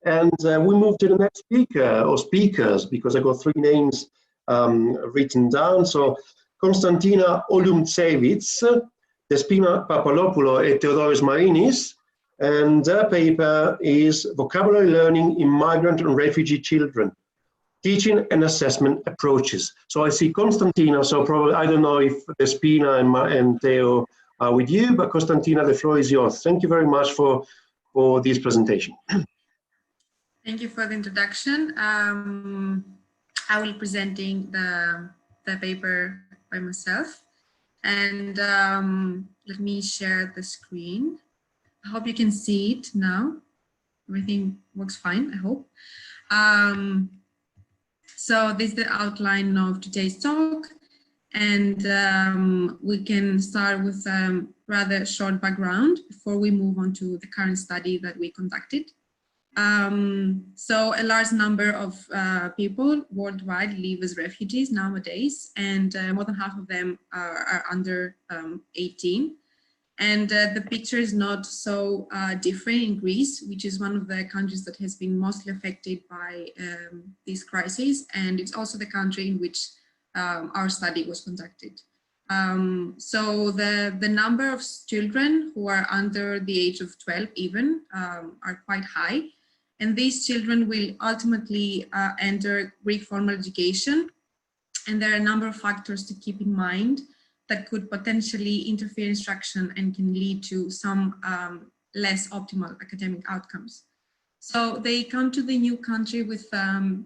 And we move to the next speaker or speakers, because I got 3 names written down. So Konstantina Olioumtsevits, Despina, Papadopoulou, and Theodoros Marinis. And their paper is Vocabulary Learning in Migrant and Refugee Children, Teaching and Assessment Approaches. So I see Konstantina, so probably, I don't know if Despina and Theo are with you, but Konstantina, the floor is yours. Thank you very much for this presentation. Thank you for the introduction. I will be presenting the paper by myself. And let me share the screen. I hope you can see it now. Everything works fine, I hope. So this is the outline of today's talk. And we can start with a rather short background before we move on to the current study that we conducted. So a large number of people worldwide live as refugees nowadays, and more than half of them are under 18. And the picture is not so different in Greece, which is one of the countries that has been mostly affected by this crisis. And it's also the country in which our study was conducted. So the number of children who are under the age of 12 even are quite high. And these children will ultimately enter Greek formal education. And there are a number of factors to keep in mind that could potentially interfere instruction and can lead to some less optimal academic outcomes. So they come to the new country with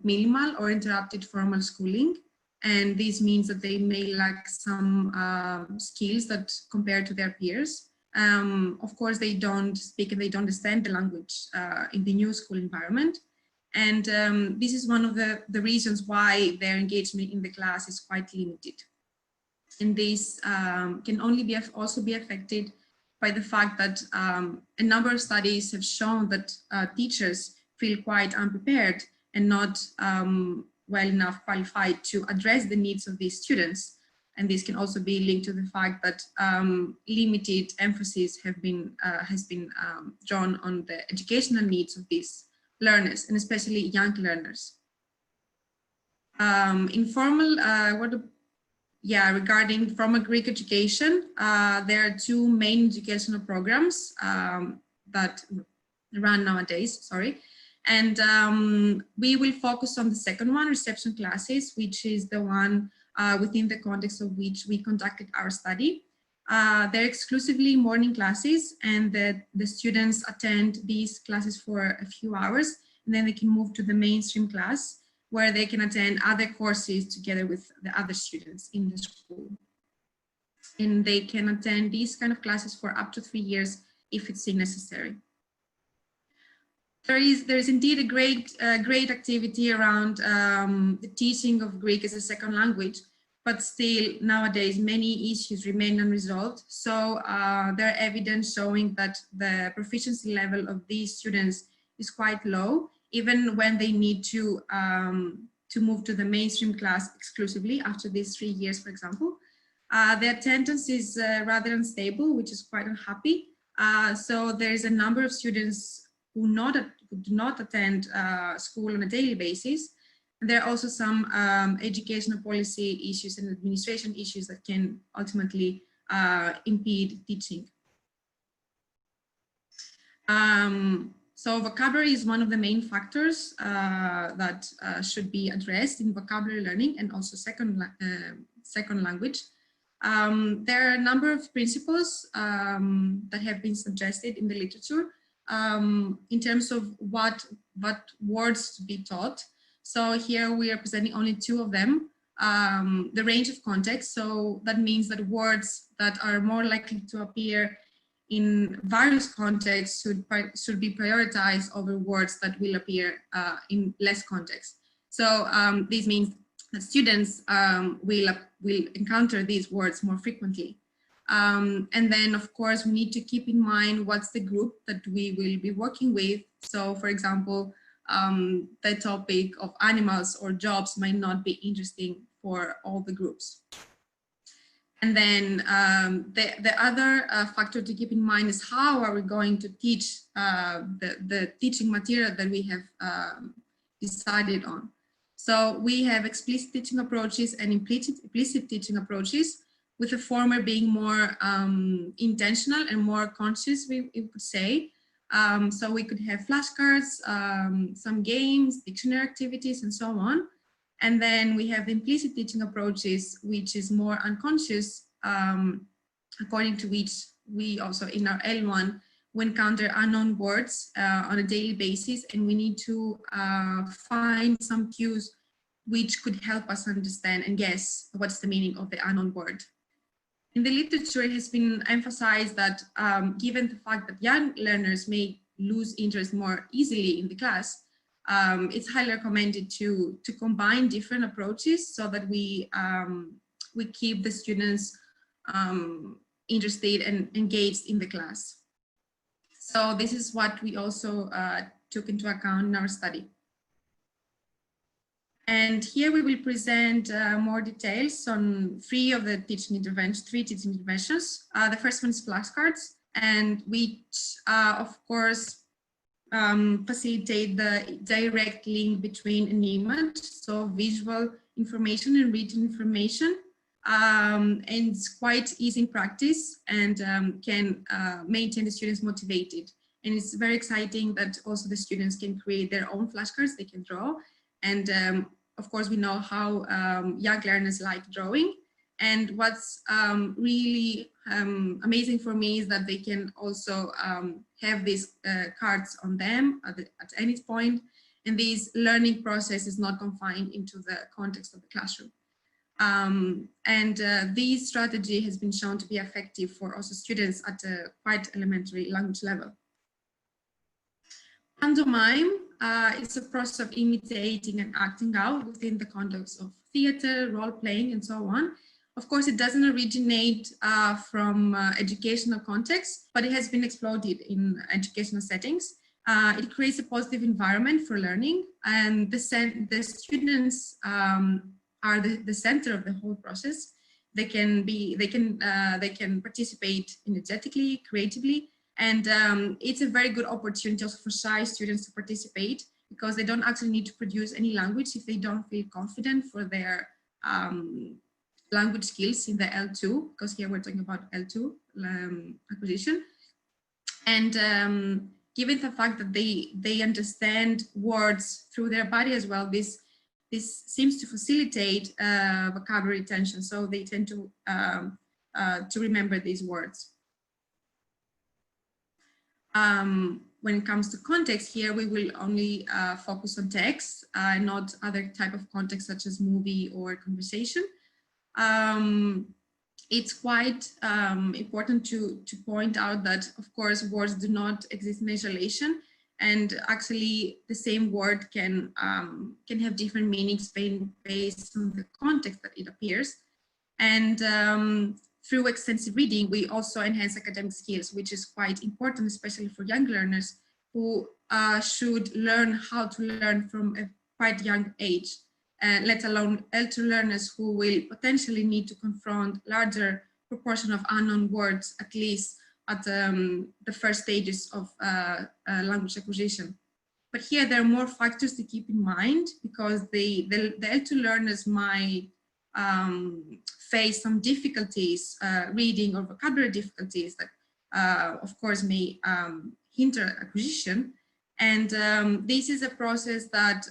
minimal or interrupted formal schooling. And this means that they may lack some skills that compared to their peers. Of course, they don't speak and they don't understand the language in the new school environment. And this is one of the reasons why their engagement in the class is quite limited. And this can only also be affected by the fact that a number of studies have shown that teachers feel quite unprepared and not well enough qualified to address the needs of these students. And this can also be linked to the fact that limited emphasis has been drawn on the educational needs of these learners, and especially young learners. Regarding formal Greek education, there are 2 main educational programs that run nowadays, And we will focus on the second one, reception classes, which is the one within the context of which we conducted our study. They're exclusively morning classes, and the students attend these classes for a few hours, and then they can move to the mainstream class, where they can attend other courses together with the other students in the school. And they can attend these kind of classes for up to 3 years if it's necessary. There is indeed a great activity around the teaching of Greek as a second language, but still nowadays many issues remain unresolved. So there are evidence showing that the proficiency level of these students is quite low, even when they need to move to the mainstream class exclusively after these 3 years, for example. The attendance is rather unstable, which is quite unhappy. So there is a number of students who do not attend school on a daily basis. And there are also some educational policy issues and administration issues that can ultimately impede teaching. So vocabulary is one of the main factors that should be addressed in vocabulary learning, and also second language. There are a number of principles that have been suggested in the literature in terms of what words to be taught. So here we are presenting only 2 of them. The range of context, so that means that words that are more likely to appear in various contexts should be prioritized over words that will appear in less context. So this means that students will encounter these words more frequently. And then, of course, we need to keep in mind what's the group that we will be working with. So, for example, the topic of animals or jobs might not be interesting for all the groups. And then the other factor to keep in mind is how are we going to teach the teaching material that we have decided on. So we have explicit teaching approaches and implicit teaching approaches, with the former being more intentional and more conscious, we could say. So we could have flashcards, some games, dictionary activities, and so on. And then we have the implicit teaching approaches, which is more unconscious, according to which we also in our L1, we encounter unknown words on a daily basis, and we need to find some cues which could help us understand and guess what's the meaning of the unknown word. In the literature, it has been emphasized that given the fact that young learners may lose interest more easily in the class, it's highly recommended to combine different approaches so that we keep the students interested and engaged in the class. So this is what we also took into account in our study. And here we will present more details on three teaching interventions. The first one is flashcards, and which of course facilitate the direct link between an image, so visual information and written information. And it's quite easy in practice and can maintain the students motivated. And it's very exciting that also the students can create their own flashcards, they can draw. And of course, we know how young learners like drawing. And what's really amazing for me is that they can also have these cards on them at any point. And this learning process is not confined into the context of the classroom. This strategy has been shown to be effective for also students at a quite elementary language level. Pantomime is a process of imitating and acting out within the context of theater, role-playing, and so on. Of course, it doesn't originate from educational context, but it has been exploited in educational settings. It creates a positive environment for learning, and the students are the center of the whole process. They can participate energetically, creatively, and it's a very good opportunity also for shy students to participate, because they don't actually need to produce any language if they don't feel confident for their language skills in the L2, because here we're talking about L2 acquisition. And given the fact that they understand words through their body as well, this seems to facilitate vocabulary retention, so they tend to remember these words. When it comes to context, here we will only focus on text, not other type of context such as movie or conversation. It's quite important to point out that, of course, words do not exist in isolation, and actually the same word can have different meanings based on the context that it appears. And through extensive reading, we also enhance academic skills, which is quite important, especially for young learners who should learn how to learn from a quite young age, let alone L2 learners who will potentially need to confront larger proportion of unknown words, at least at the first stages of language acquisition. But here there are more factors to keep in mind, because the L2 learners might face some difficulties, reading or vocabulary difficulties that of course may hinder acquisition. And this is a process that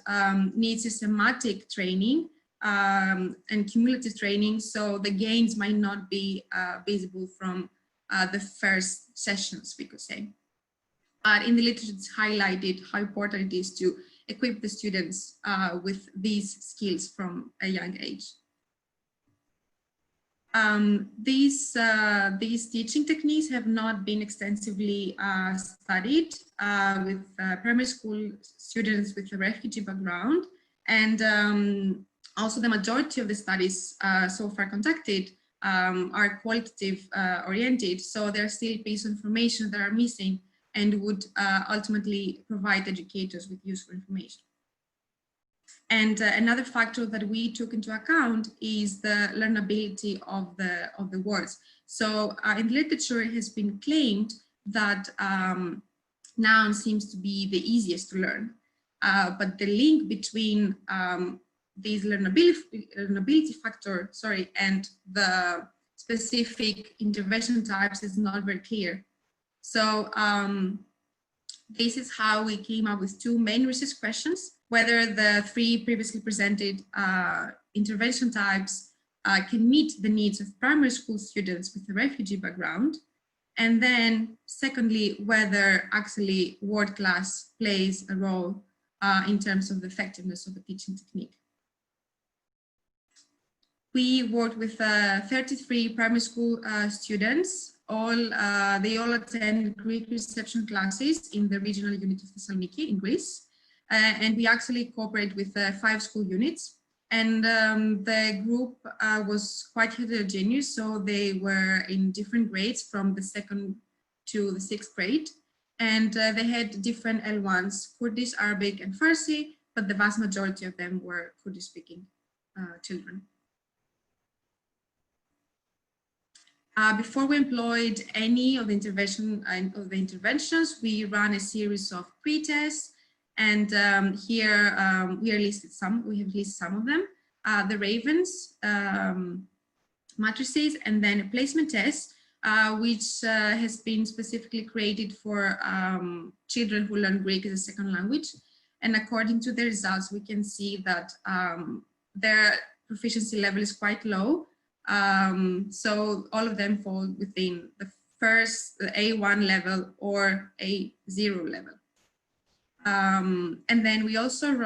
needs systematic training and cumulative training, so the gains might not be visible from the first sessions, we could say. But in the literature, it's highlighted how important it is to equip the students with these skills from a young age. These teaching techniques have not been extensively studied with primary school students with a refugee background, and also the majority of the studies so far conducted are qualitative oriented, so there are still pieces of information that are missing and would ultimately provide educators with useful information. And another factor that we took into account is the learnability of the words. So in the literature, it has been claimed that noun seems to be the easiest to learn, but the link between this learnability factor, and the specific intervention types is not very clear. So this is how we came up with two main research questions: whether the three previously presented intervention types can meet the needs of primary school students with a refugee background, and then secondly, whether actually word class plays a role in terms of the effectiveness of the teaching technique. We worked with 33 primary school students. They all attend Greek reception classes in the regional unit of Thessaloniki in Greece. And we actually cooperate with 5 school units. And the group was quite heterogeneous, so they were in different grades from the 2nd to the 6th grade. And they had different L1s, Kurdish, Arabic, and Farsi, but the vast majority of them were Kurdish-speaking children. Before we employed any of the interventions, we ran a series of pre-tests, and here we have listed some of them. The Ravens matrices, and then a placement test, which has been specifically created for children who learn Greek as a second language. And according to the results, we can see that their proficiency level is quite low. So all of them fall within the first A1 level or A0 level. And then we also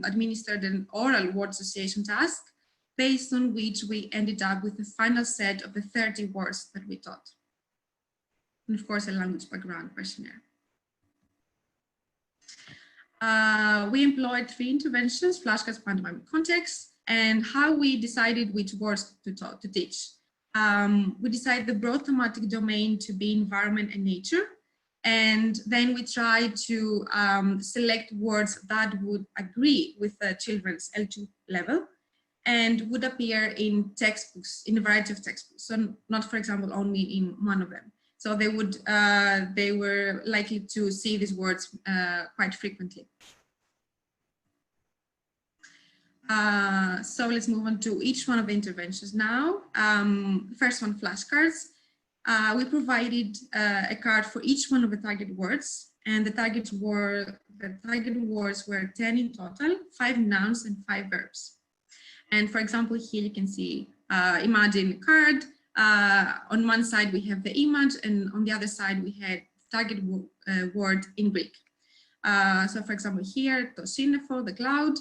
administered an oral word association task, based on which we ended up with a final set of the 30 words that we taught. And of course, a language background questionnaire. We employed 3 interventions: flashcards, pantomime, context. And how we decided which words to teach. We decided the broad thematic domain to be environment and nature. And then we tried to select words that would agree with the children's L2 level and would appear in textbooks, in a variety of textbooks. So not, for example, only in one of them. So they were likely to see these words quite frequently. So let's move on to each one of the interventions now. First one, flashcards. We provided a card for each one of the target words, and the target words were 10 in total, 5 nouns and 5 verbs. And for example, here you can see, imagine a card. On one side we have the image, and on the other side we had target word in Greek. So for example, here, to sínefo, the cloud.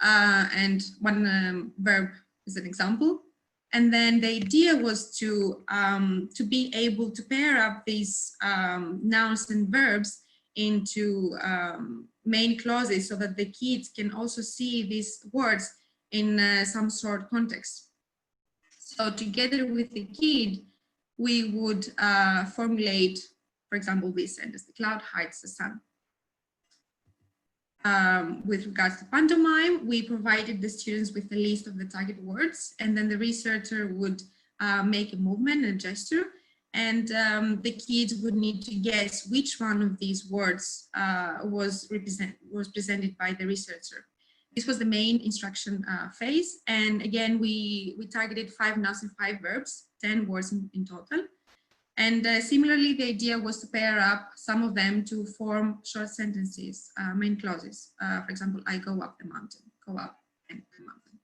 And one verb is an example. And then the idea was to be able to pair up these nouns and verbs into main clauses so that the kids can also see these words in some sort of context. So together with the kid, we would formulate, for example, this sentence: the cloud hides the sun. With regards to pantomime, we provided the students with a list of the target words, and then the researcher would make a movement, a gesture, and the kids would need to guess which one of these words was presented by the researcher. This was the main instruction phase, and again, we targeted 5 nouns and 5 verbs, 10 words in total. And similarly, the idea was to pair up some of them to form short sentences, main clauses. For example, I go up the mountain, go up the mountain.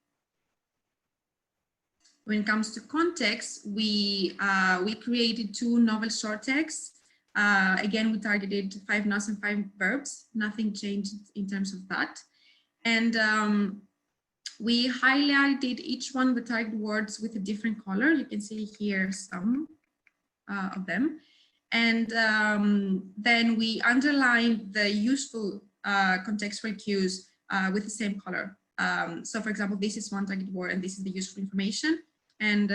When it comes to context, we created 2 novel short texts. Again, we targeted 5 nouns and 5 verbs. Nothing changed in terms of that. And we highlighted each one of the target words with a different color. You can see here some of them, and then we underlined the useful contextual cues with the same color. So for example, this is one target word and this is the useful information, and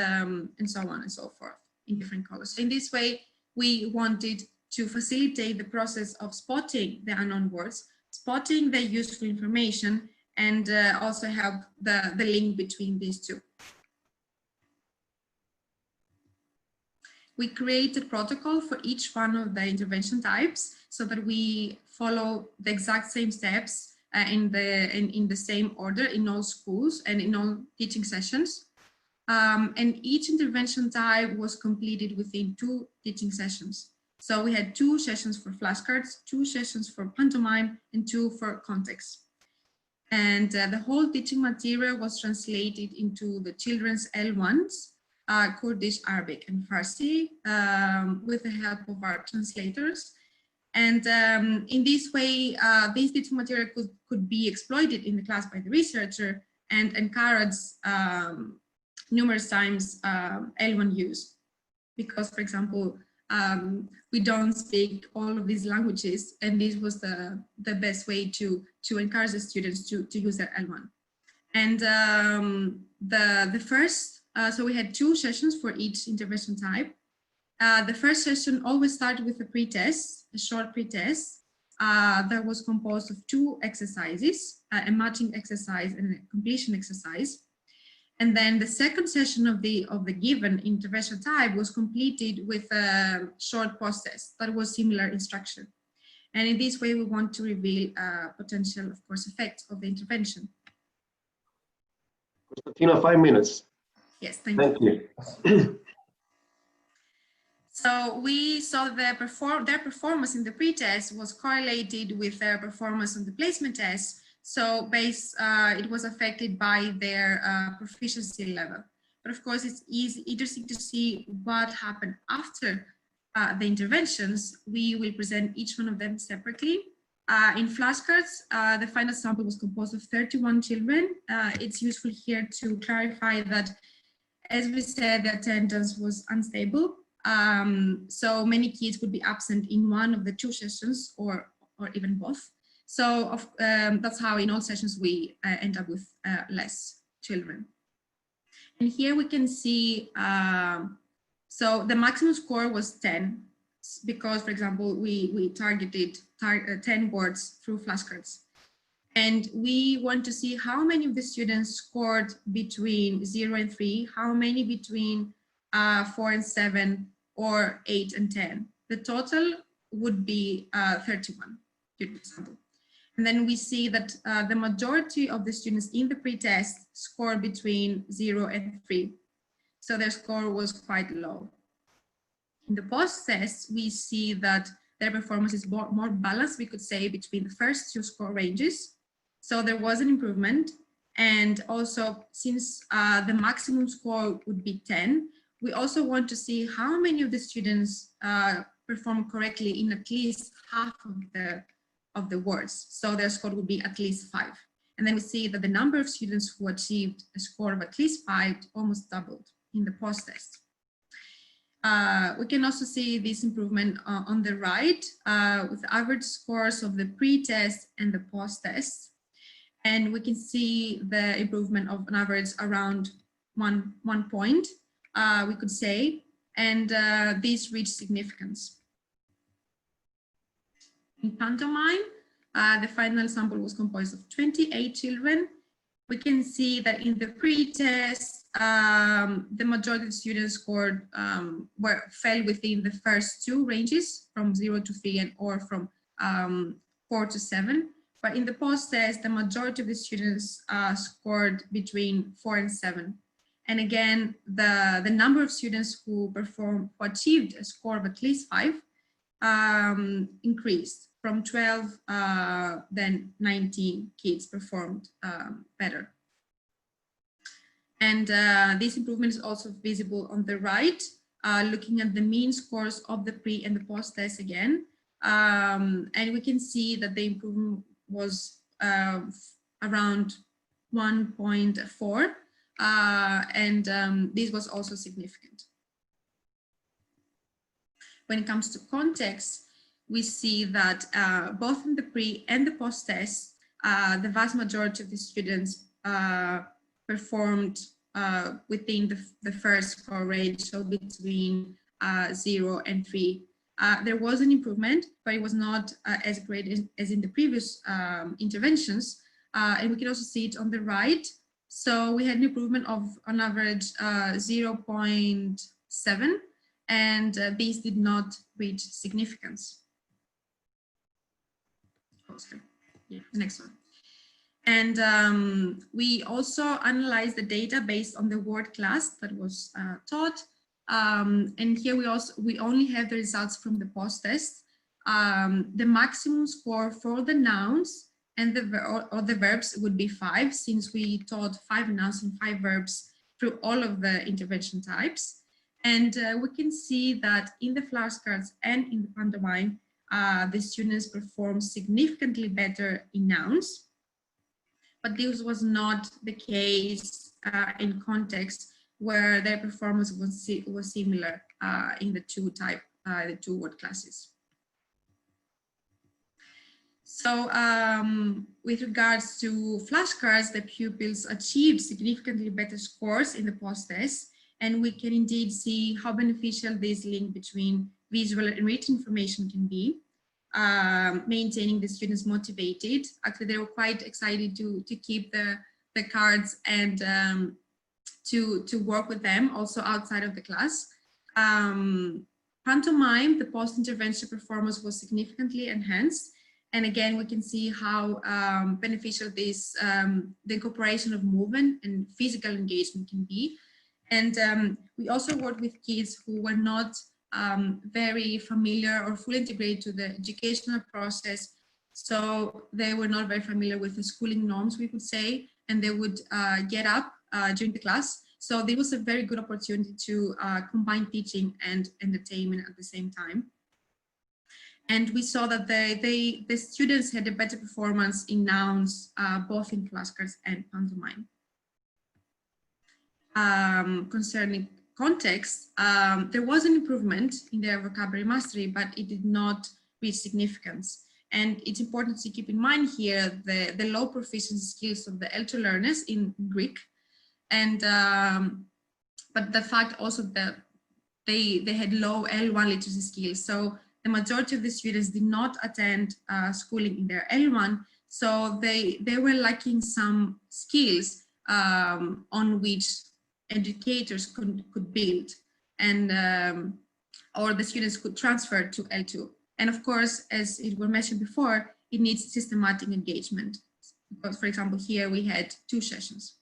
so on and so forth in different colors. So in this way, we wanted to facilitate the process of spotting the unknown words, spotting the useful information, and also help the link between these two. We created protocol for each one of the intervention types so that we follow the exact same steps in the same order in all schools and in all teaching sessions. And each intervention type was completed within 2 teaching sessions. So we had 2 sessions for flashcards, 2 sessions for pantomime, and 2 for context. And the whole teaching material was translated into the children's L1s, Kurdish, Arabic, and Farsi, with the help of our translators. And in this way, this teaching material could be exploited in the class by the researcher and encourage numerous times L1 use. Because, for example, we don't speak all of these languages, and this was the best way to encourage the students to use their L1. And the first, so we had 2 sessions for each intervention type. The first session always started with a pre-test, a short pre-test that was composed of 2 exercises, a matching exercise and a completion exercise. And then the second session of the given intervention type was completed with a short post-test that was similar in structure. And in this way, we want to reveal potential, of course, effects of the intervention. Konstantina, 5 minutes. Yes, thank you. So we saw their performance in the pre-test was correlated with their performance on the placement test. So it was affected by their proficiency level. But of course, it's interesting to see what happened after the interventions. We will present each one of them separately. In flashcards, the final sample was composed of 31 children. It's useful here to clarify that, as we said, the attendance was unstable. So many kids would be absent in one of the 2 sessions or even both. So that's how in all sessions we end up with less children. And here we can see, so the maximum score was 10 because, for example, we targeted 10 words through flashcards. And we want to see how many of the students scored between 0 and 3, how many between 4 and 7, or 8 and 10. The total would be 31, for example. And then we see that the majority of the students in the pre-test scored between 0 and 3. So their score was quite low. In the post-test, we see that their performance is more balanced, we could say, between the first 2 score ranges. So there was an improvement. And also, since the maximum score would be 10, we also want to see how many of the students perform correctly in at least half of the words. So their score would be at least 5. And then we see that the number of students who achieved a score of at least 5 almost doubled in the post-test. We can also see this improvement on the right with average scores of the pre-test and the post-test. And we can see the improvement of an average around one point, we could say, and this reached significance. In pantomime, the final sample was composed of 28 children. We can see that in the pre-test, the majority of students scored fell within the first 2 ranges, from 0 to 3 or from 4 to 7. But in the post-test, the majority of the students scored between 4 and 7. And again, the number of students who achieved a score of at least 5 increased from 12, then 19 kids performed better. And this improvement is also visible on the right, looking at the mean scores of the pre and the post test again. And we can see that the improvement was around 1.4, and this was also significant. When it comes to context, we see that both in the pre and the post test, the vast majority of the students performed within the first score range, so between 0 and 3. There was an improvement, but it was not as great as in the previous interventions. and we can also see it on the right. So we had an improvement of on average 0.7, and these did not reach significance. Yeah, next one. And we also analyzed the data based on the word class that was taught. And here we only have the results from the post-test. The maximum score for the nouns and the verbs would be 5, since we taught 5 nouns and 5 verbs through all of the intervention types. And we can see that in the flashcards and in the pantomime, the students performed significantly better in nouns. But this was not the case in context, where their performance was similar in the two word classes. So with regards to flashcards, the pupils achieved significantly better scores in the post-test, and we can indeed see how beneficial this link between visual and written information can be. Maintaining the students motivated. Actually, they were quite excited to keep the cards and to work with them also outside of the class. Pantomime, the post-intervention performance was significantly enhanced. And again, we can see how beneficial this, the incorporation of movement and physical engagement can be. And we also worked with kids who were not very familiar or fully integrated to the educational process. So they were not very familiar with the schooling norms, we could say, and they would get up during the class. So there was a very good opportunity to combine teaching and entertainment at the same time. And we saw that the students had a better performance in nouns, both in flashcards and pantomime. Concerning context, there was an improvement in their vocabulary mastery, but it did not reach significance. And it's important to keep in mind here the low proficiency skills of the L2 learners in Greek, and but the fact also that they had low L1 literacy skills. So the majority of the students did not attend schooling in their L1, so they were lacking some skills on which educators could build, and or the students could transfer to L2. And of course, as it was mentioned before, it needs systematic engagement. Because, for example, here we had 2 sessions.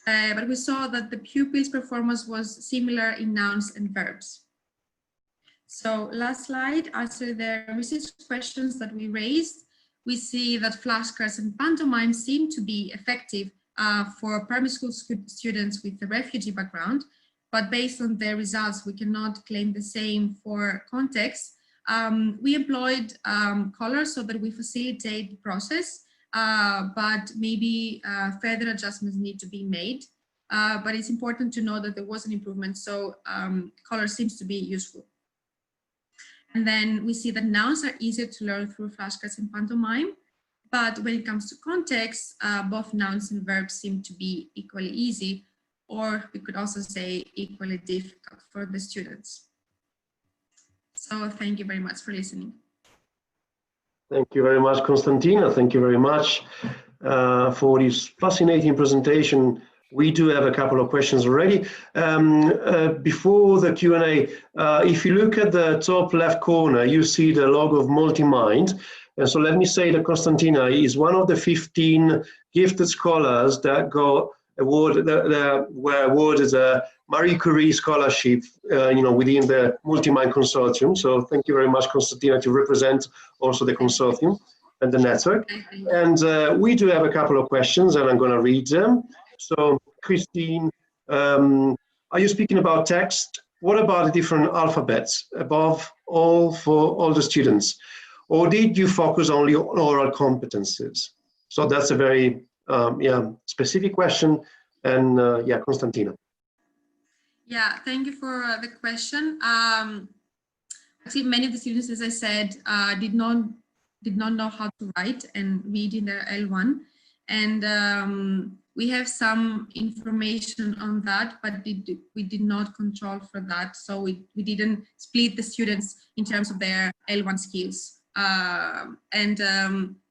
But we saw that the pupils' performance was similar in nouns and verbs. So last slide, after the research questions that we raised, we see that flashcards and pantomime seem to be effective for primary school students with a refugee background, but based on their results, we cannot claim the same for context. We employed colors so that we facilitate the process, but maybe further adjustments need to be made. But it's important to know that there was an improvement, so color seems to be useful. And then we see that nouns are easier to learn through flashcards and pantomime. But when it comes to context, both nouns and verbs seem to be equally easy, or we could also say equally difficult for the students. So thank you very much for listening. Thank you very much, Konstantina. Thank you very much for this fascinating presentation. We do have a couple of questions already. Before the Q&A, if you look at the top left corner, you see the logo of MultiMind. And so let me say that Konstantina is one of the 15 gifted scholars that got awarded, were awarded a Marie Curie scholarship, within the MultiMind consortium. So thank you very much, Konstantina, to represent also the consortium and the network. And we do have a couple of questions, and I'm going to read them. So, Christine, are you speaking about text? What about the different alphabets above all for all the students? Or did you focus only on oral competencies? So that's a very specific question. And Konstantina. Yeah, thank you for the question. Actually, many of the students, as I said, did not know how to write and read in their L1. And we have some information on that, but we did not control for that. So we didn't split the students in terms of their L1 skills.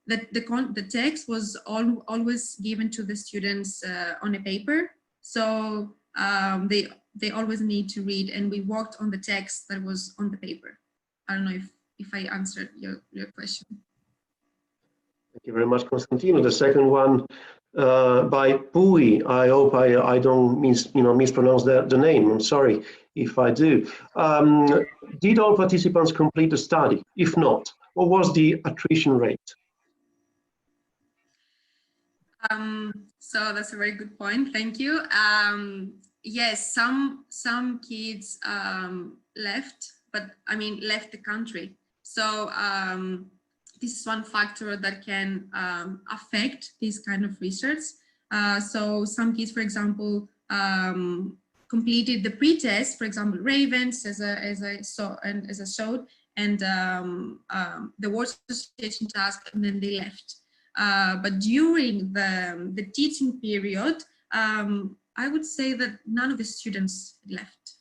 the text was always given to the students on a paper, so they always need to read, and we worked on the text that was on the paper. I don't know if I answered your question. Thank you very much, Konstantina. The second one by Pui. I hope I don't mispronounce the name. I'm sorry if I do. Did all participants complete the study? If not, what was the attrition rate? So that's a very good point. Thank you. Yes, some kids left, but I mean left the country. So this is one factor that can affect this kind of research. So some kids, for example, completed the pre-test, for example, Ravens, as I saw and as I showed, and the word association task, and then they left. But during the teaching period, I would say that none of the students left.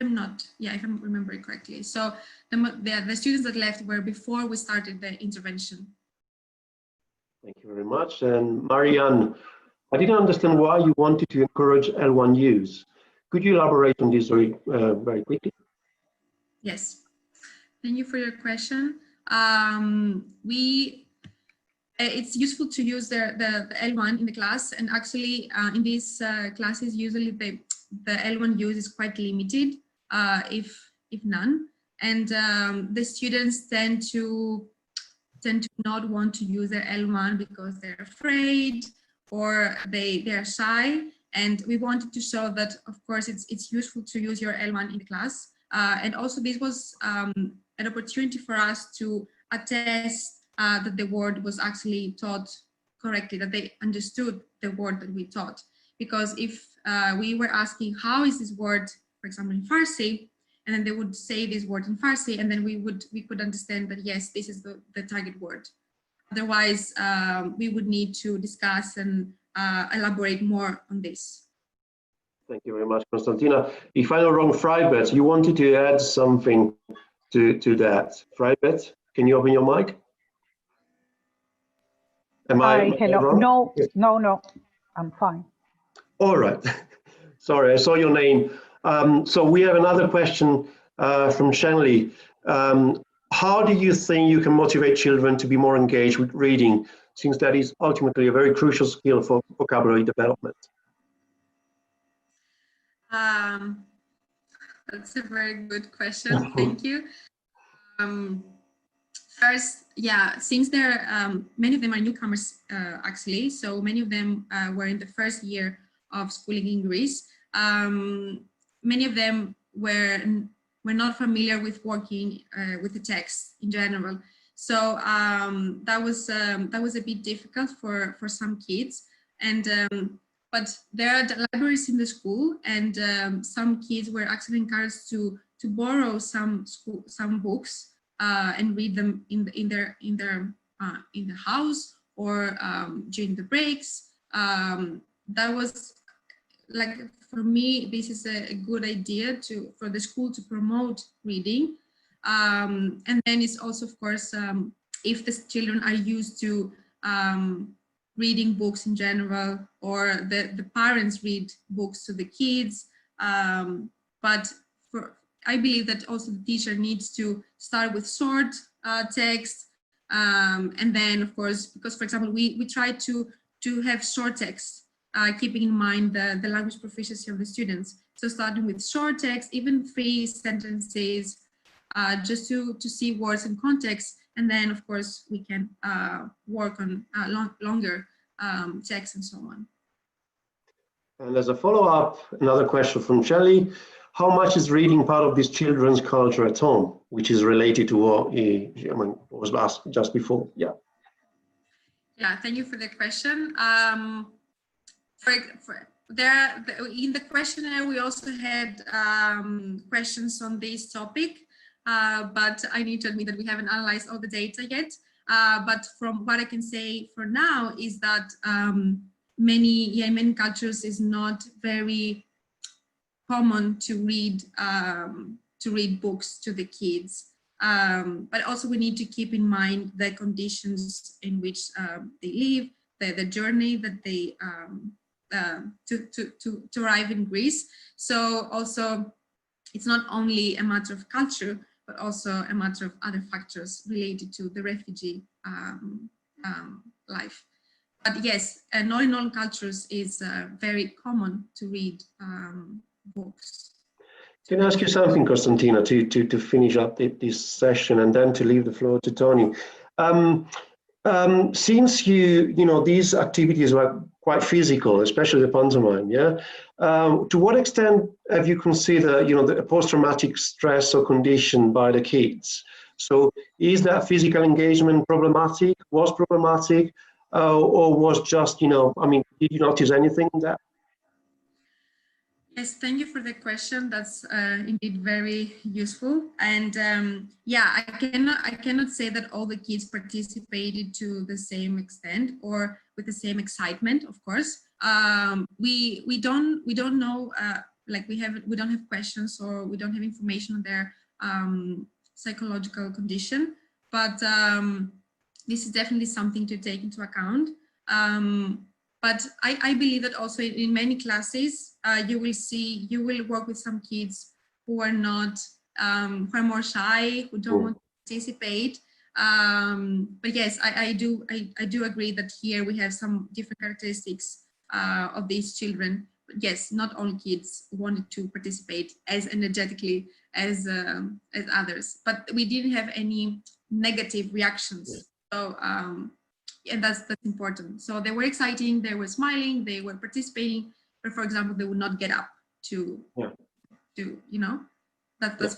If I remember it correctly. So the students that left were before we started the intervention. Thank you very much. And Marianne, I didn't understand why you wanted to encourage L1 use. Could you elaborate on this very quickly? Yes, thank you for your question. It's useful to use the L1 in the class, and actually in these classes usually the L1 use is quite limited, if none, and the students tend to not want to use their L1 because they're afraid or they are shy, and we wanted to show that of course it's useful to use your L1 in the class, and also this was an opportunity for us to attest that the word was actually taught correctly, that they understood the word that we taught. Because if we were asking, how is this word, for example, in Farsi, and then they would say this word in Farsi, and then we could understand that, yes, this is the target word. Otherwise, we would need to discuss and elaborate more on this. Thank you very much, Konstantina. If I know wrong, Fribet, you wanted to add something to that. Fribet, can you open your mic? Hello. Wrong? No, Yes. no, I'm fine. All right. Sorry, I saw your name. So we have another question from Shanley. How do you think you can motivate children to be more engaged with reading, since that is ultimately a very crucial skill for vocabulary development? That's a very good question. Thank you. First, yeah, since many of them are newcomers actually, so many of them were in the first year of schooling in Greece. Many of them were not familiar with working with the text in general. So that was a bit difficult for some kids, and but there are the libraries in the school, and some kids were actually encouraged to borrow some books and read them in the house or during the breaks. That was, like, for me, this is a good idea for the school to promote reading. And then it's also, of course, if the children are used to reading books in general, or the parents read books to the kids. But I believe that also the teacher needs to start with short text, and then, of course, because, for example, we try to have short text, keeping in mind the language proficiency of the students. So starting with short text, even 3 sentences, just to see words and context, and then, of course, we can work on longer text and so on. And as a follow-up, another question from Shelley. How much is reading part of this children's culture at home, which is related to what was asked just before? Yeah. Yeah, thank you for the question. In the questionnaire, we also had questions on this topic, but I need to admit that we haven't analyzed all the data yet. But from what I can say for now is that many cultures is not very common to read books to the kids. But also we need to keep in mind the conditions in which they live, the journey that they to arrive in Greece. So also it's not only a matter of culture, but also a matter of other factors related to the refugee life. But yes, not in all cultures is very common to read books. Can I ask you something, Konstantina, to finish up this session and then to leave the floor to Tony? Since these activities were quite physical, especially the pantomime, yeah. To what extent have you considered, the post-traumatic stress or condition by the kids? So, is that physical engagement problematic? Was problematic, or was just, I mean, did you notice anything in that? Yes, thank you for the question. That's indeed very useful. And yeah, I cannot say that all the kids participated to the same extent or with the same excitement. Of course, we don't know. Like we don't have questions or we don't have information on their psychological condition. But this is definitely something to take into account. But I believe that also in many classes, you will work with some kids who are not, who are more shy, who don't want to participate. But yes, I do agree that here we have some different characteristics of these children. But yes, not all kids wanted to participate as energetically as others, but we didn't have any negative reactions. So. And that's important. So they were exciting, they were smiling, they were participating, but for example, they would not get up to that's